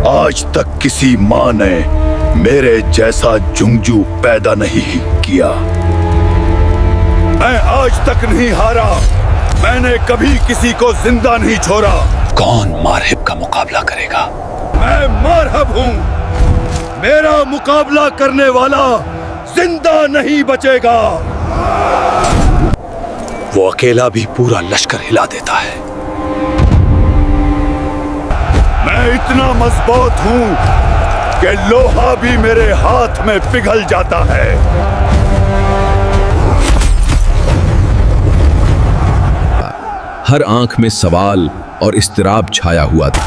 آج تک کسی ماں نے میرے جیسا جنگجو پیدا نہیں کیا۔ میں آج تک نہیں ہارا، میں نے کبھی کسی کو زندہ نہیں چھوڑا۔ کون مارہب کا مقابلہ کرے گا؟ میں مارہب ہوں، میرا مقابلہ کرنے والا زندہ نہیں بچے گا۔ وہ اکیلا بھی پورا لشکر ہلا دیتا ہے۔ میں اتنا مضبوط ہوں کہ لوہا بھی میرے ہاتھ میں پگھل جاتا ہے۔ ہر آنکھ میں سوال اور اضطراب چھایا ہوا تھا۔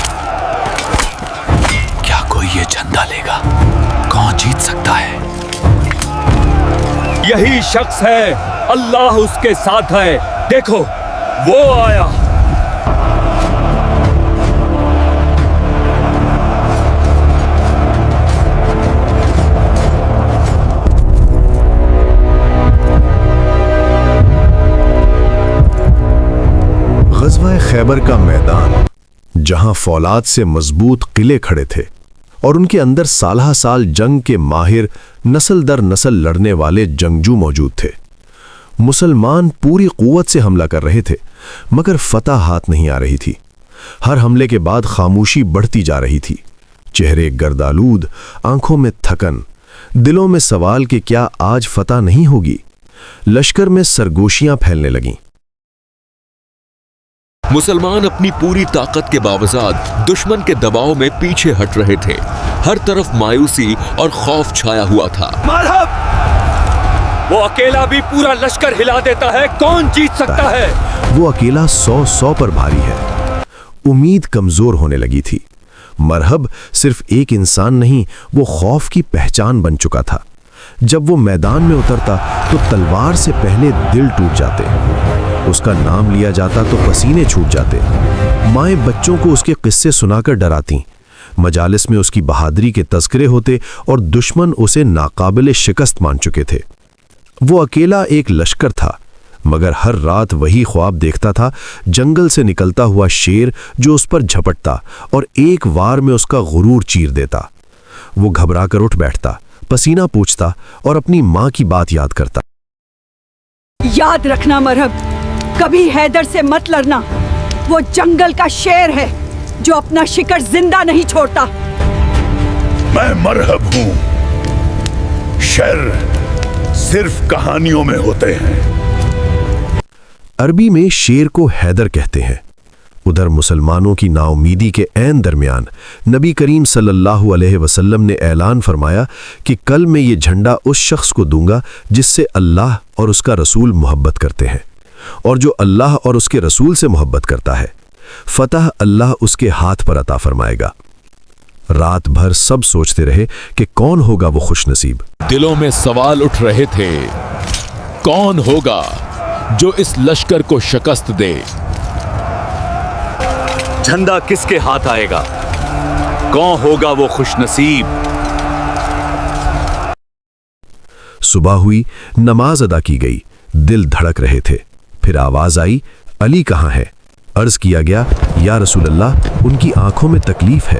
کیا کوئی یہ جھنڈا لے گا؟ کون جیت سکتا ہے؟ یہی شخص ہے، اللہ اس کے ساتھ ہے، دیکھو وہ آیا۔ غزوہ خیبر کا میدان، جہاں فولاد سے مضبوط قلعے کھڑے تھے اور ان کے اندر سالہ سال جنگ کے ماہر نسل در نسل لڑنے والے جنگجو موجود تھے۔ مسلمان پوری قوت سے حملہ کر رہے تھے، مگر فتح ہاتھ نہیں آ رہی تھی۔ ہر حملے کے بعد خاموشی بڑھتی جا رہی تھی، چہرے گردآلود، آنکھوں میں تھکن، دلوں میں سوال کہ کیا آج فتح نہیں ہوگی۔ لشکر میں سرگوشیاں پھیلنے لگیں۔ مسلمان اپنی پوری طاقت کے باوجود دشمن کے دباؤ میں پیچھے ہٹ رہے تھے۔ ہر طرف مایوسی اور خوف چھایا ہوا تھا۔ وہ اکیلا بھی پورا لشکر ہلا دیتا ہے، کون جیت سکتا ہے؟ وہ اکیلا 100 پر بھاری ہے۔ امید کمزور ہونے لگی تھی۔ مرہب صرف ایک انسان نہیں، وہ خوف کی پہچان بن چکا تھا۔ جب وہ میدان میں اترتا تو تلوار سے پہلے دل ٹوٹ جاتے، اس کا نام لیا جاتا تو پسینے چھوٹ جاتے۔ مائیں بچوں کو اس کے قصے سنا کر ڈراتیں، مجالس میں اس کی بہادری کے تذکرے ہوتے اور دشمن اسے ناقابل شکست مان چکے تھے۔ وہ اکیلا ایک لشکر تھا، مگر ہر رات وہی خواب دیکھتا تھا، جنگل سے نکلتا ہوا شیر جو اس پر جھپٹتا اور ایک وار میں اس کا غرور چیر دیتا۔ وہ گھبرا کر اٹھ بیٹھتا، پسینہ پوچھتا اور اپنی ماں کی بات یاد کرتا۔ یاد رکھنا مرہب، کبھی حیدر سے مت لڑنا، وہ جنگل کا شیر ہے جو اپنا شکار زندہ نہیں چھوڑتا۔ میں مرہب ہوں، شیر صرف کہانیوں میں ہوتے ہیں۔ عربی میں شیر کو حیدر کہتے ہیں۔ ادھر مسلمانوں کی نا امیدی کے عین درمیان نبی کریم صلی اللہ علیہ وسلم نے اعلان فرمایا کہ کل میں یہ جھنڈا اس شخص کو دوں گا جس سے اللہ اور اس کا رسول محبت کرتے ہیں، اور جو اللہ اور اس کے رسول سے محبت کرتا ہے، فتح اللہ اس کے ہاتھ پر عطا فرمائے گا۔ رات بھر سب سوچتے رہے کہ کون ہوگا وہ خوش نصیب۔ دلوں میں سوال اٹھ رہے تھے، کون ہوگا جو اس لشکر کو شکست دے؟ جھنڈا کس کے ہاتھ آئے گا؟ کون ہوگا وہ خوش نصیب؟ صبح ہوئی، نماز ادا کی گئی، دل دھڑک رہے تھے۔ پھر آواز آئی، علی کہاں ہے؟ عرض کیا گیا، یا رسول اللہ، ان کی آنکھوں میں تکلیف ہے۔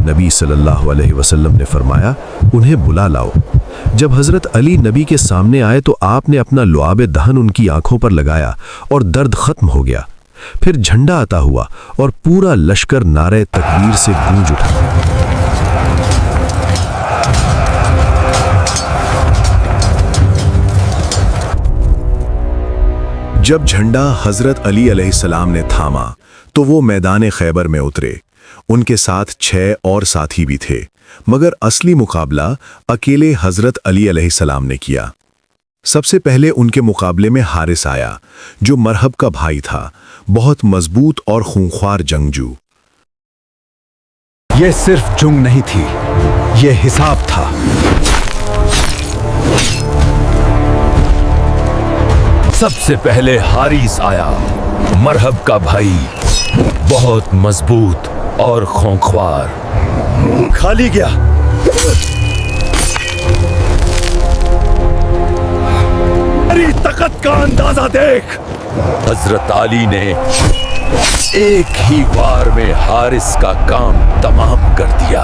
نبی صلی اللہ علیہ وسلم نے فرمایا، انہیں بلا لاؤ۔ جب حضرت علی نبی کے سامنے آئے تو آپ نے اپنا لعاب دہن ان کی آنکھوں پر لگایا اور درد ختم ہو گیا۔ پھر جھنڈا عطا ہوا اور پورا لشکر نعرہ تکبیر سے گونج اٹھا۔ جب جھنڈا حضرت علی علیہ السلام نے تھاما تو وہ میدان خیبر میں اترے۔ ان کے ساتھ 6 اور ساتھی بھی تھے، مگر اصلی مقابلہ اکیلے حضرت علی علیہ السلام نے کیا۔ سب سے پہلے ان کے مقابلے میں حارث آیا، جو مرہب کا بھائی تھا، بہت مضبوط اور خونخوار جنگجو۔ یہ صرف جنگ نہیں تھی، یہ حساب تھا۔ سب سے پہلے حارث آیا، مرہب کا بھائی، بہت مضبوط اور خونخوار۔ کھالی گیا۔ میری طاقت کا اندازہ دیکھ۔ حضرت علی نے ایک ہی وار میں حارث کا کام تمام کر دیا۔